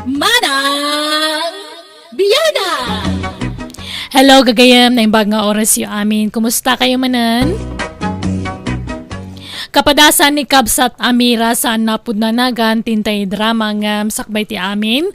Manang Biyada! Hello, gagayam na imbag nga oras yu amin. Kumusta kayo manan? Kapadasan ni Kabsat Amira sa napudnanagan tintay drama nga sakbay ti amin,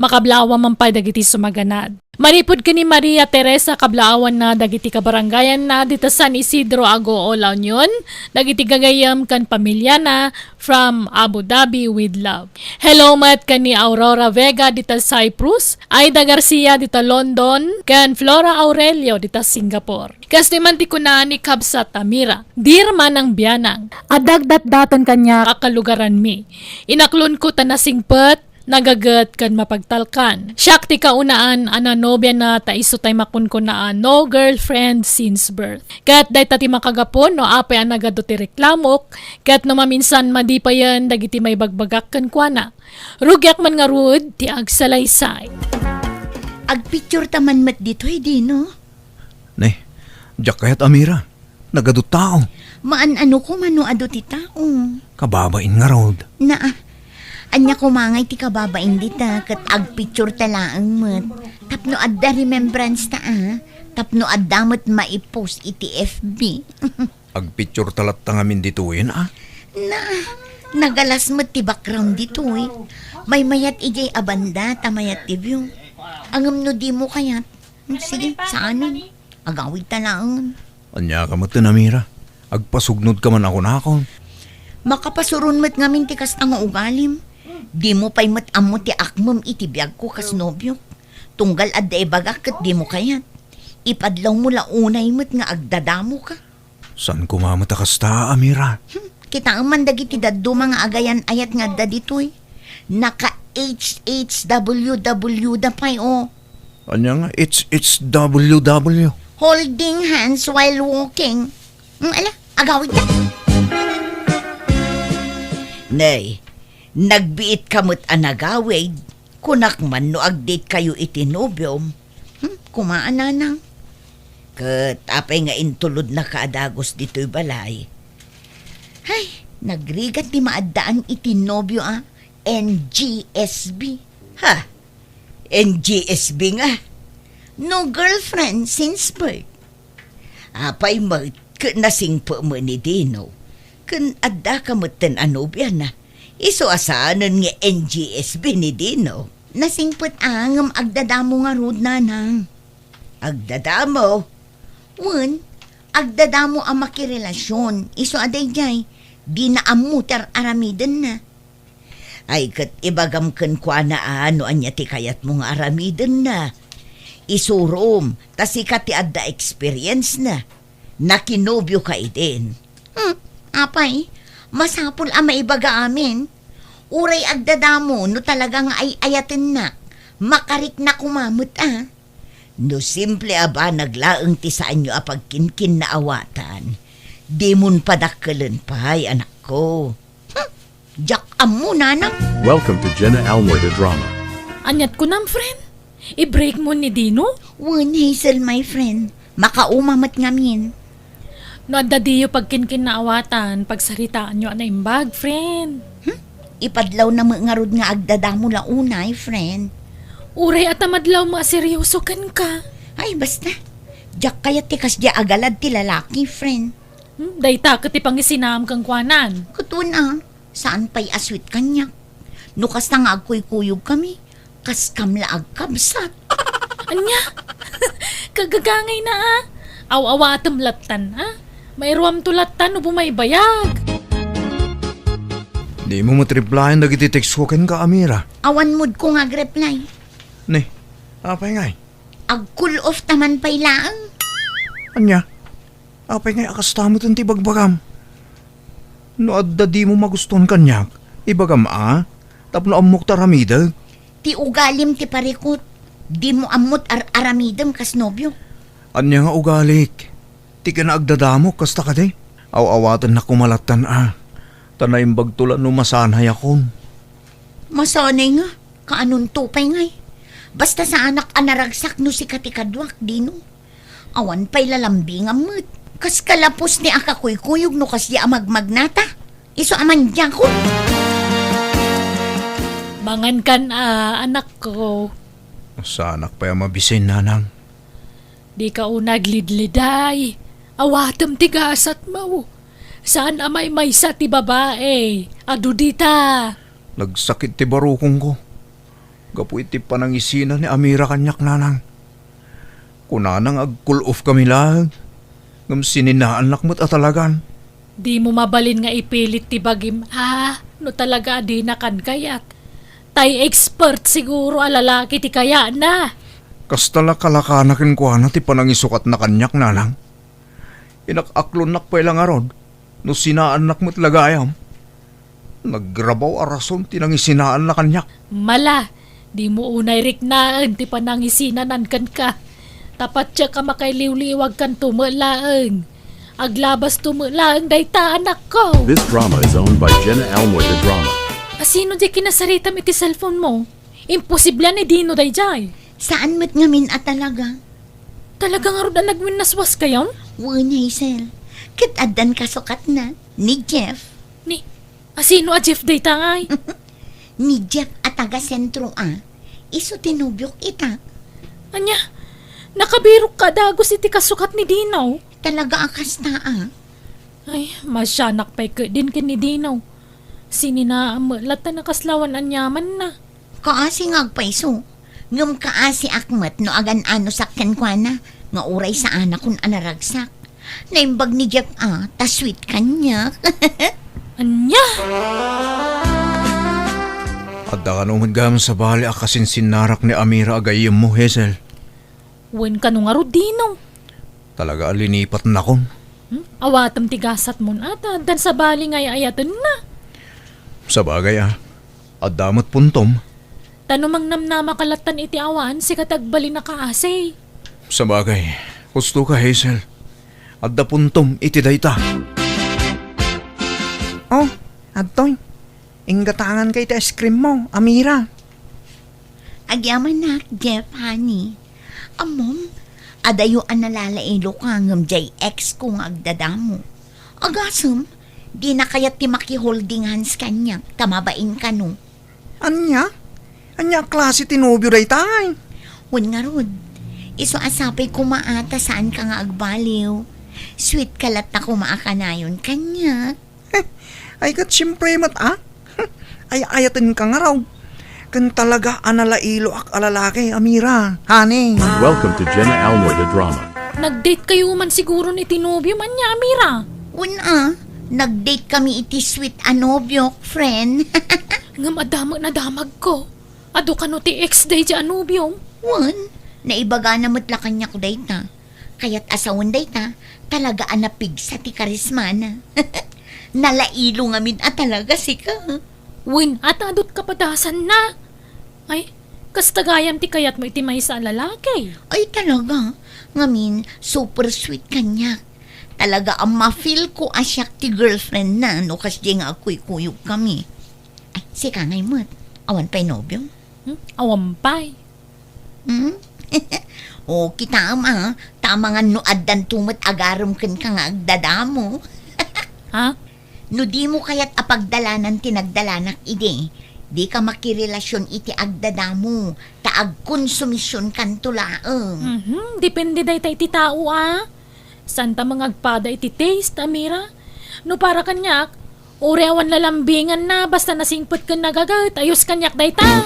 makablawa man pa dagiti sumaganad. Maripod ka ni Maria Teresa kablaawan na dagiti kabarangayan na dita San Isidro Agoo La Union, dagiti gagayam kan pamilya na from Abu Dhabi with love. Hello mat ka ni Aurora Vega dita Cyprus, Aida Garcia dita London, kan Flora Aurelio dita Singapore. Kasi man ti kuna ni Kabsat Amira, dir man ang biyanang, adagdat daton kanya kakalugaran mi. Inaklon ko tanasingpet, nagagat kan mapagtalkan. Siyak ti kaunaan ana nobya na taiso tay makun ko na no girlfriend since birth. Kat day tati makagapon no apay ang nagado ti reklamok, kat no maminsan madi pa yan dagiti may bagbagak kan kuana. Rugyak man nga rud ti agsalaysay. Agpicture taman mat dito di no? Ne, diyak kayat Amira. Nagado tao. Maan-ano ko mano ado ti tao. Kababain nga rod. Anya kumangay ti kababain dita kat agpicture talaang mat. Tapno adda remembrance ta Tapno adda mat maipost iti FB. Agpicture talat tangamin dituin Nagalas mat ti background dito May mayat ijay abanda tamayat ti view. Angam no di mo kayat. Sige, saan agawid talaang. Anya ka mat Amira. Agpasugnod ka man ako na ako. Makapasurun mat ngamin ti kastang ugalim. Di mo pa'y mat-amo ti akmam iti biyag ko kas nobyo. Tunggal adda ibagak kat di mo kayat. Ipadlaw mo launay mat nga agdadamo ka. San kumamata kasta, Amira? Kita ang mandagi ti daddo mga agayan ayat nga adda ditoy. Naka HHWW da pa'y Anya nga, it's WW. Holding hands while walking. Ala, agawid ka. Nay, nagbiit kamot anagawid, kunak man no agdate kayo itinobyom, kumaan na nang. Kat apay nga intulod na kaadagos dito'y balay. Ay, nagrigat ti maadaan itinobyo NGSB. Ha? NGSB nga. No girlfriend since birth. Apay mat, nasingpo mo ni Dino. Kun adda kamutan anobya na. Iso asaanan nga NGSB ni Dino. Nasingput angam agdadamo nga rod nanang. Agdadamo? Wan, agdadamo ang makirelasyon. Iso aday jay, di na amutar aramidan na. Ay kat ibagam kan kwa na ano anya ti kayat mong aramidan na. Isurom, tasikat ti adda experience na. Nakinobyo ka idin. Apay, masapul ang maibaga amin. Uray agdadamo no talagang ay ayatin na. Makarik na kumamot No simple aba naglaang ti saan nyo apagkinkin na awatan. Di mon padakkalan pa'y anak ko. Jack amo nanang. Welcome to Jenna Almoida Drama. Anyat ko nam, friend. I-break mo ni Dino? One Hazel, my friend. Makaumamat ngamin. No, dadiyo pagkinkin na awatan, pagsaritaan nyo na imbag, friend. Ipadlaw na mga rod nga agdadamo launay, friend. Uray at amadlaw mga seryoso kan ka. Ay, basta. Jack kaya tikas dia agalad ti lalaki, friend. Dayta ka ti pangisinam kang kwanan. Kutuna, saan pa'y aswit kanya? Nukas na nga agkuy-kuyog kami. Kas kamla agkabsat. Anya? Kagagangay na Aw-awatam latan Mayroam tulatan o bumaybayag. Di mo matriplayan dagiti text ko ken ka, Amira. Awan mood ko nga reply. Ne, apay ngay. Ag-cool off taman pa'y laang. Anya, apay ngay akastamot ang tibagbagam. No adda di mo maguston kanyak, ibagam tapno amok taramidag. Ti ugalim ti parikot. Di mo amot aramidam kas nobyo. Anya nga ugalik. Ti ka na agdadamok kasta ka de. Aw-awatan na kumalatan Tanayang bagtula no masanay akon. Masanay nga. Kaanon tupay ngay. Basta sa anak anaragsak no si katikadwak dino. Awan pa'y lalambing amot. Kas kalapos ni akakuy-kuyog no kas di amagmagnata. Iso aman dyan ko. Mangan kan anak ko. Sa anak pa yung mabisin, nanang. Di ka unag lidliday. Awatam tigasat mo. Saan amay may sa ti babae? Adu dita. Nagsakit ti barukong ko. Gapu iti panangisina ni Amira kanyak, nanang. Kunanang ag-cool off kami lang. Ngam sininaan lakmat atalagan. Di mo mabalin nga ipilit ti bagim. No talaga di na kan kayat. Tay expert siguro alalaki ti kaya na. Kastala kalakanakin ko na ti panangisukat na kanyak, nanang. Inakaklon nak pa ilang arod. No sinaan nakmat lagayam. Naggrabaw arason tinangisinaan na kanyak. Mala, di mo unay riknaan ti panangisinanan kan ka. Tapat siya ka makailiw-liwag kan tumulaang. Aglabas tumulaang dayta anak ko. This drama is owned by Jenna Almoy the Drama. Sino di kinasaritam iti cellphone mo? Imposible ni Dino dayjay. Saan mo't ngamin at talaga? Talaga nga rin na nagminaswas kayon? Wan, Hazel. Kitadan kasukat na. Ni Jeff. Ni, sino a Jeff dayta ngay? Ni Jeff at taga sentro Iso tinubyok ita. Anya, nakabirok ka dagos iti kasukat ni Dino. Talaga akas na Ay, masyanak pa din kin ni Dino. Sininaamalata na kaslawan anyaman na. Kaasi ngagpaiso. Ngam kaasi akmat no agan ano sakyan kwa na. Nga uray sa anak kun anaragsak. Naimbag ni Jeff ta sweet kanya. Anya? Adda ka naman gam sa bali akasin sinarak ni Amira agayim mo, Hazel. Wen ka nung aro Dino. Talaga alinipat na kon. Awatam tigasat mo ata. Dan sa bali ngay ayatan na. Sa bagay adamot puntom. Tanumang namnama kalatan iti awan si katagbali na kaasay. Sa bagay, gusto ka, Hazel. Adda puntom iti dayta. Oh, adtoy. Inggatangan kay iti ice cream mo, Amira. Agyaman na, Jeff, honey. Amom, adayo ang nalalailo ka ngam jay ex kong agdadamo. Agasam, di na kayat ti maki-holding hands kanya. Tamabain ka no. Anya? Anya klase tinubyo day tay? Hun nga rod. Iso asapay kumaata saan ka nga agbaliw. Sweet kalat na kumaakanayon kanya. Ay kat siyempre Ay ayatin ka nga raw. Kan talaga analailo ak alalaki, Amira. Honey. Welcome to Jenna Almoy the Drama. Nag-date kayo man siguro ni Tinobyo man niya, Amira. Una, nag-date kami iti sweet anobyo, friend. Nga madamag na damag ko. Ado ka no ti ex-day di Anubyo. Wan, naibaga na matla kanya ko dayta. Kaya't asawan dayta, talaga anapig sa ti karismana. Nalailo nga min talaga si ka. Win, at adot kapadasan na. Ay, kastagayam ti kayat mo iti may sa lalaki. Ay talaga, ngamin super sweet kanya. Talaga ang ma-feel ko asyak ti girlfriend na no kasi nga ako'y kuyog kami. Ay, si kangay mo't, awan pa'y nobyo? Awampay. O, kita tama nga no addan tumat agaram kan ka nga agdadamo. Ha? No di mo kaya't apagdalanan tinagdalanak ide, di ka makirelasyon iti agdadamo, taag konsumisyon kan tulaang. Depende day tayo ti tao Santa mga agpada iti taste, Amira. No para kanyak, oreawan lalambingan na basta nasingpot ka nagagat, ayos kanyak day ta.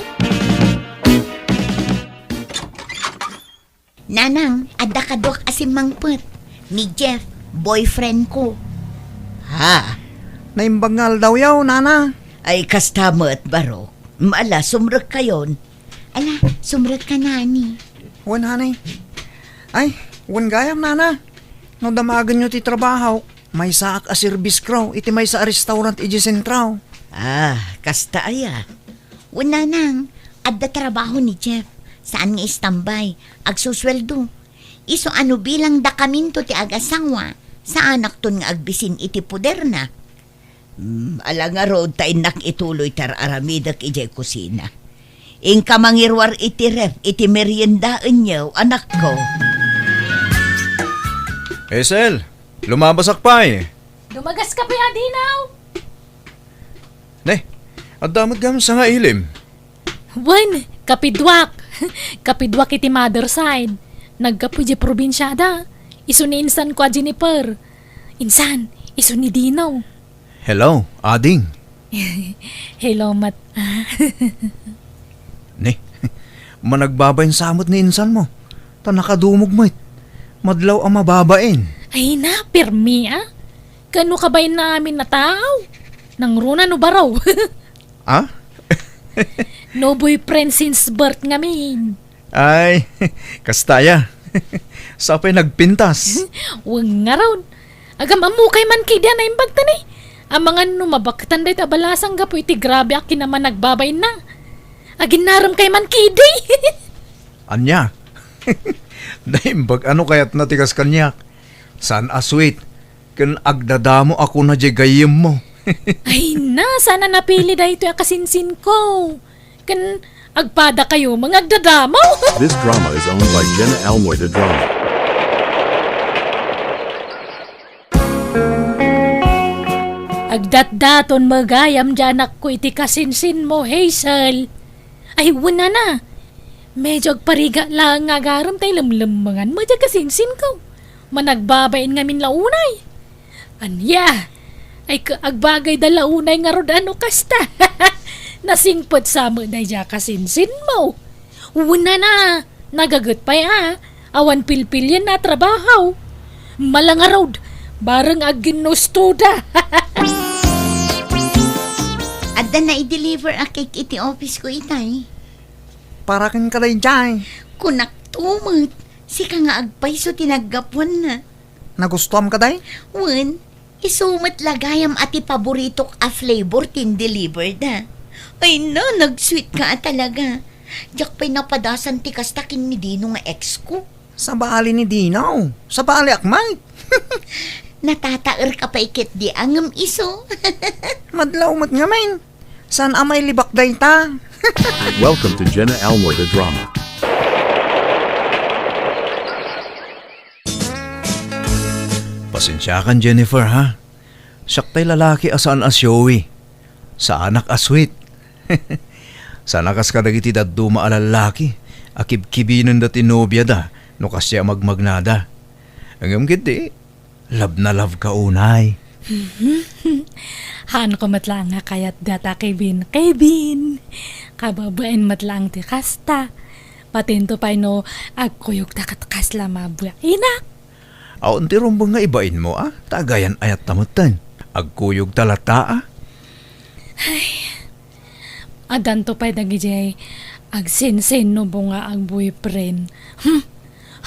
Nanang, adda kadok asim mangput. Ni Jeff, boyfriend ko. Ha? Naimbangal daw yaw, nana. Ay, kastamat, baro. Maala, sumrek kayon. Ala, sumrek ka nani. Wan, hanay. Ay, wan gayam, nana. No damagan nyo ti trabaho, may saak a service kraw, iti may sa restaurant iji sentraw. Kasta aya. Una nang, adda trabaho ni Jeff. Saan nga istambay? Agsusweldo. Iso ano bilang dakaminto ti agasangwa. Sa anak ton nga agbisin iti puder na. Ala nga road tayo nakituloy tar aramidak ijay kusina. Ingka mangirwar iti ref, iti meriendaan niyo, anak ko. Hazel, lumabasak pa Dumagas ka pa, Dinaw. Ne, at damot gam sa nga ilim. Wan, kapidwak. Kapidwak iti mother side. Nagkapo di probinsyada. Iso ni Insan ko a Jennifer. Insan, iso ni Dino. Hello, ading. Hello, Mat. Ni, managbabayin samot ni insan mo. Ta nakadumog mo it. Madlaw ang mababain. Ay na, permi Kano ka ba namin na tao? Nang runa no baraw. Ah? No boyfriend since birth ngamin. Ay, kastaya. Sapay nagpintas. Huwag nga raw. Agam amukay man kidya na imbagtan eh. Ang mga numabaktan dahi tabalasang gapo iti grabe akin naman nagbabayin na. Agin naram kay man kidi. Anya? Naimbag ano kaya't natikas kanyak? San aswit? Kan agdadamo ako na di gayem mo. Ay na, sana napili dahi ito akasinsin ko. Kan agpada kayo mga agdadamaw. This drama is owned by Jenna Almoy the Drama. Agdat-daton magayam dyan ako iti kasinsin mo, Hazel. Ay, wala na. Medyo agpariga lang nga garam tayo lamlamangan mo dyan kasinsin ko. Managbabain ngamin launay. Anya, ay agbagay da launay nga rod ano kasta. Nasingpot sa mo na dyan kasinsin mo. Wala na. Nagagot pa awan pilpil yan na trabaho. Malanga rod. Barang aginustuda. Adda na i-deliver a cake iti office ko itay. Para kan ka rin dyan. Kunak tumot. Sika nga agpay so tinaggapuan na. Nagustuhan ka day? Wen, isumat lagayam ati paborito a flavor tin deliver da. Ay na, nag-sweet ka talaga. Diyak pa'y napadasan ti kastakin ni Dino nga ex ko. Sa baali ni Dinaw. Sa baali akmay. Natataer ka pa ikit di angam iso. Madlaw mat nga main. San amay libak day ta? Welcome to Jenna Almoy the Drama. Pasensya kan Jennifer ha. Siyaktay lalaki asan asyowi. Sa anak aswit. Sa nakas kadagiti daduma alalaki. Akib-kibinan dati nobya da. No kasya magmagnada. Ang kiti. Love na love ka unay. Han ko matlang nga kayat data Kevin. Kevin! Kababain matlang ti kasta. Patinto pa no, agkuyog takat kasla mabuya. Inak! Aon ti rumbang nga ibain mo Tagayan ayat tamutan. Agkuyog talata Adan to pa'y nagijay. Agsinsin no bunga ang boyfriend.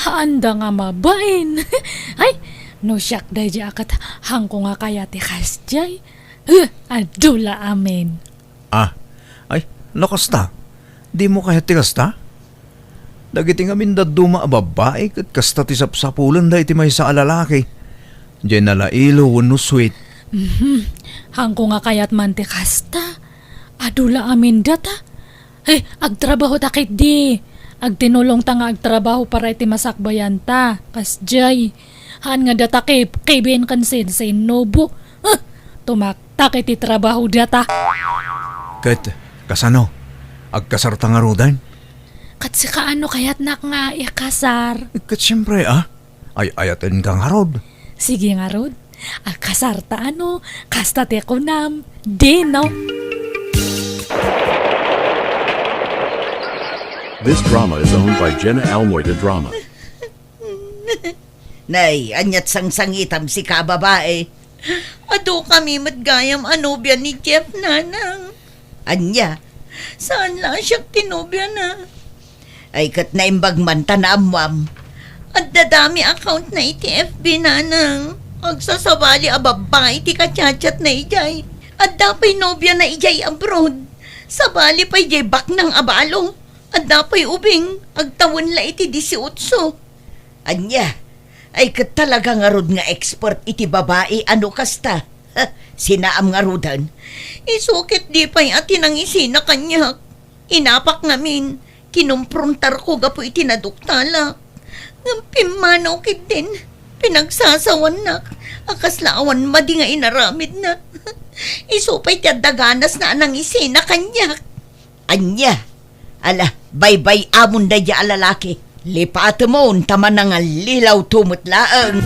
Haanda nga mabain. Ay! No siyak day di akat hangko nga kaya ti kasjay. Adula amin. Ay, nakasta. Di mo kaya ti kasta? Dagiti nga mindaduma a babae kat kasta ti sapsapulan da iti may sa alalaki. Diyan nalailo wano sweet. Hangko nga kayat man ti kasta. Adula amin data. Agtrabaho takit di. Agtinulong ta nga agtrabaho para iti masakbayan ta. Kasjay. Han nga data kay Ben kansin sa inobo. Tumaktak iti trabaho data. Kat, kasano? Agkasarta nga rodan? Kat si kaano kayat nak nga ikasar. Kat siyempre ay ayatin kang harod. Sige nga rod. Agkasarta ano, kasta te kunam. Di no. This drama is owned by Jenna Almoy the Drama. Nay, anyat sang-sangitam si kababae. Ado kami matgayam anobya ni Jeff nanang. Anya, saan lang siya tinobya na? Ay kat na imbag man tanamwam. At dadami account na iti FB nanang. Agsasabali a babae iti kachat na ijay. At dapay nobya na ijay abroad. Sabali pa ijay bak ng abalo. At dapay ubing agtawon la iti 18. Anya, ay kat talaga nga rod nga expert iti babae ano kasta. Sinaam nga rodan. Isukit di pa'y atin ang isina kanyak. Inapak namin. Kinumprontar ko gapo iti naduktala. Pimanaw kit din. Pinagsasawan na. Akaslaawan madi nga inaramid na. Isupay ti daganas na anang isina kanyak. Anya, Ala, bye-bye amon da dya alalaki. Lipat mo, taman na nga lilaw tumutlaang.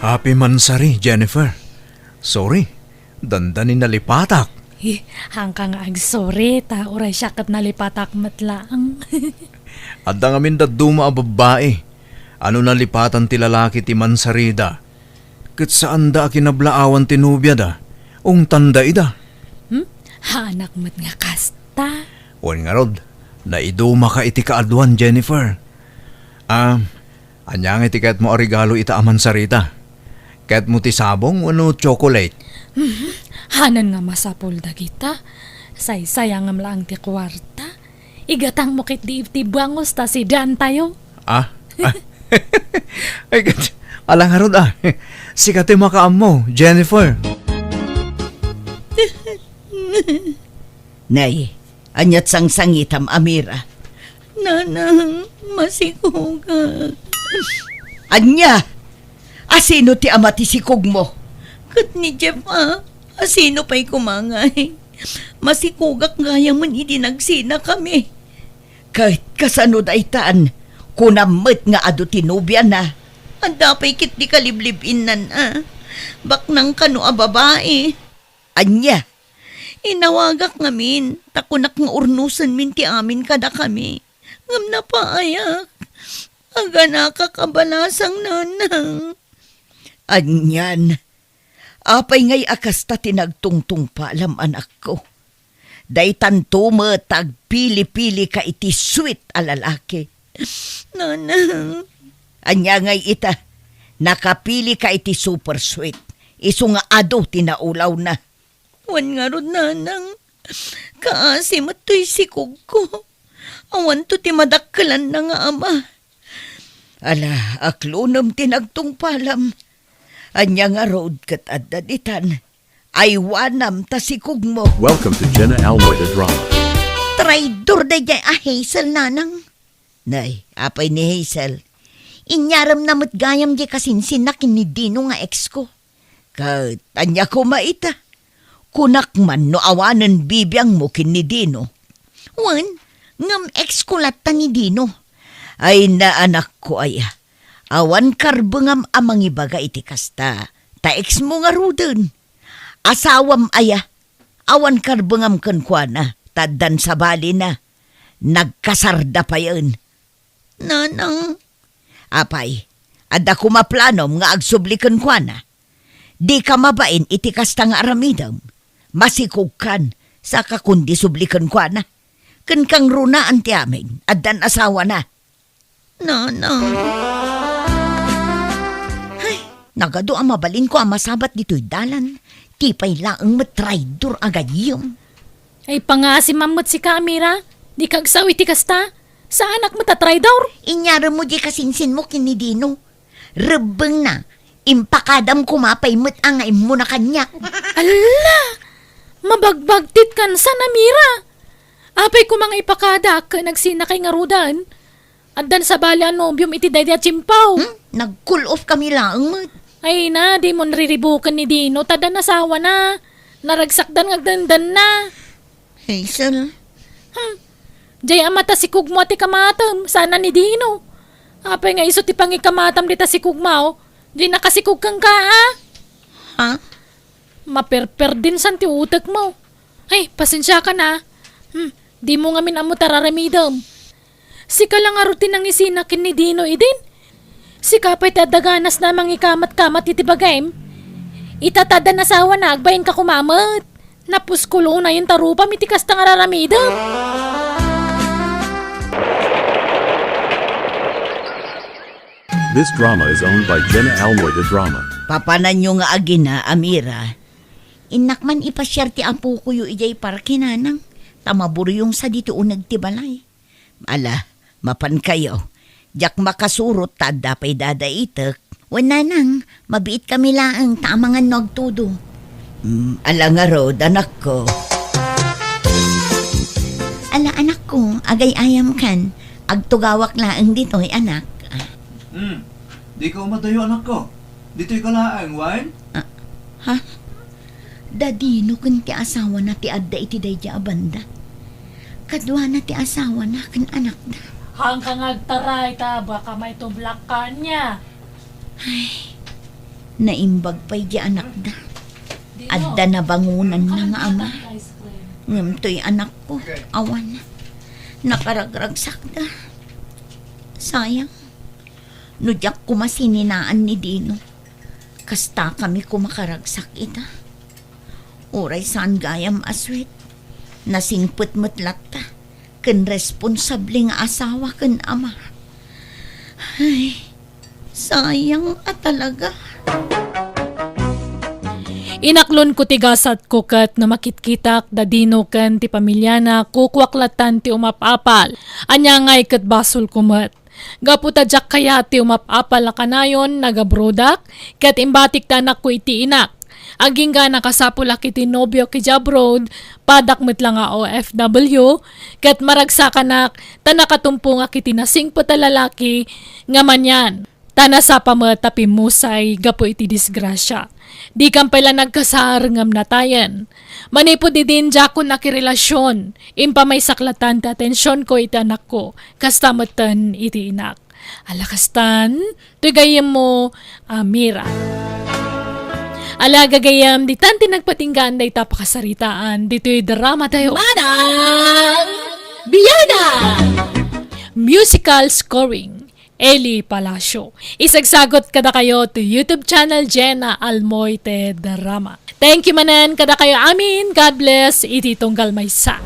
Happy Mansari, Jennifer. Sorry, dandanin na lipatak. Hangkang agsorry, ta oray siya kat nalipatak matlaang. Adda ngamin daduma a babae. Ano na lipatan ti lalaki ti Mansarida. Kat saan da kinablaawan ti nubya da. Ung tanda ida. Hanak mat nga kasta. Wan nga rod, naiduma ka iti kaadwan, Jennifer. Anyang iti kahit mo regalo ita a Mansarida. Kahit mo ti sabong, ano chocolate. Hanan nga masapul da kita. Say-sayang nga lang ti kwarta. Igatang mo kit di iti bangos ta si Dan tayo. Ay, alang harod Sikati makaam mo, Jennifer. Nay, anyat sang sangitam Amira. Nanang, masikugag. Anya, asino ti ama ti sikog mo? Kat ni Jeff asino pa'y kumangay? Masikugak gaya man idinagsina kami. Kahit kasanod ay taan, kunamit nga ado tinubya na. Anda pa'y kit di kaliblibin nan Baknang kano a babae. Anya, inawagak ngamin, takunak nga urnusan min ti amin kada kami. Ngam na paayak, aga nakakabalasang nanang. Anyan, apay ngay akas ta tinagtungtung pa alam anak ko. Day tanto mo tagpili-pili ka iti sweet a lalaki. Nanang. Anya ngay ita, nakapili ka iti super sweet. Isu nga ado tinaulaw na. Wan nga ron nanang, kaasi mato'y sikog ko. Awan to ti madakkalan na nga ama. Ala, aklunam tinagtong palam. Anya nga road kat adaditan. Ay wanam ta sikog mo. Welcome to Jenna Almoy the Drama. Traidor da dyan Hazel nanang. Nay, apay ni Hazel. Inyaram na matgayam di kasinsin na kinidino nga ex ko. Kat anya ko maita. Kunak man no awanan bibiyang mo kinidino. Wan, ngam ex ko lata ni Dino. Ay na anak ko ay, awan karbengam amang ibaga iti kasta. Ta ex mo nga ruden. Asawam aya, awan karbengam kenkwana, tadan sa bali na. Nagkasarda pa yun. Nanang, apay, ada ko maplanom nga agsublikan kwa na. Di ka mabain iti kasta nga aramidam. Masikog kan, saka kundi sublikan kwa na. Ken kang runaan ti amin, adan asawa na. Nanang. Ay, nagado ang mabalin ko ang masabat dito'y dalan. Tipay laang matraidor agayom. Ay pangasi mamot si Kamira. Di kagsawi ti kasta. Sa anak mo tatraidor. Inyara mo di kasinsin mo kinidino. Rebeng na, impakadam kumapay mo't angay mo na kanya. Ala! Mabagbagtit kan sa namira. Apay ko mga ipakada ka nagsina kay ngarudan. Addan sa bali anobyom iti daydi at chimpaw. Nag-cool off kami lang mo't. Ay na, di mo nriribukan ni Dino. Tada nasawa na. Naragsakdan ngagdandan na. Hazel. Jay amata si Kugmo ati kamatam. Sana ni Dino. Apay nga iso ti pangikamatam dita si Kugmao. Di nakasikug kang ka Ha? Maperper din san ti utak mo. Ay, pasensya ka na. Di mo nga minamo tararamidam. Sika lang arutin ang isinakin ni Dino idin. Si kapay tadaganas namang ikamat-kamat iti bagayem. Itatada na sawa na agbayin ka kumamat. Napuskulo na yung tarupa mitikas tang araramidam. This drama is owned by Jenna Almoy the Drama. Papanan nyo nga agina, Amira. Inak man ipasyerte ang puko yu ijay para kinanang. Tamaburo yung sa dito unag tibalay. Ala, mapan kayo. Jak makasurot tada pa'y dadaitek. Wala nang, mabiit kami lang tamangan nagtudo. Ala nga rod, anak ko. Ala anak ko, agay ayam kan. Agtugawak laang dito ay anak. Di ka umadayo anak ko. Dito'y kalaang, wine? Ha? Dadino kun ti asawa na ti adda iti dayja abanda. Kadwa na ti asawa na kan anak na. Hanggang agtaray ta, baka may tublak ka niya. Naimbag pa'y di anak na. Adda na bangunan na nga ama. Ngam to'y anak ko, awan na. Nakaragragsak na. Sayang. Nudyak kumasininaan ni Dino. Kasta kami kumakaragsak ita. Uray saan gayam aswit. Nasingput mutlat ta. Ken responsable nga asawa ken ama. Ay, sayang at talaga. Inaklon ko tigasat ko kat na makitkitak da Dino ken ti pamilya na kukwaklatan ti umapapal. Anya ngay kat basol kumat. Gaputa jak kaya ti umapapal na kanayon nagabrodak kat imbatik tanak ko iti inak. Aging nga nakasapula kiti nobyo ki Jabrod, padakmet lang nga OFW, kat maragsakannak, tanakatumpo nga kiti nasing patalalaki, nga manyan. Tanasa pa matapi musay, gapo iti disgrasya. Di kampela nagkasar ngam natayan. Manipo di din jakon nakirelasyon, impa may saklatan ti atensyon ko iti anak ko, kastamatan iti inak. Alakastan, tugayem mo, Amira. Alaga gayam, di tanti nagpatinggan day tapakasaritaan, dito'y drama tayo. Manang Biyana! Musical scoring, Eli Palacio. Isagsagot kada kayo to YouTube channel Jenna Almoite Drama. Thank you manan kada kayo amin. God bless. Iti tunggal maysa.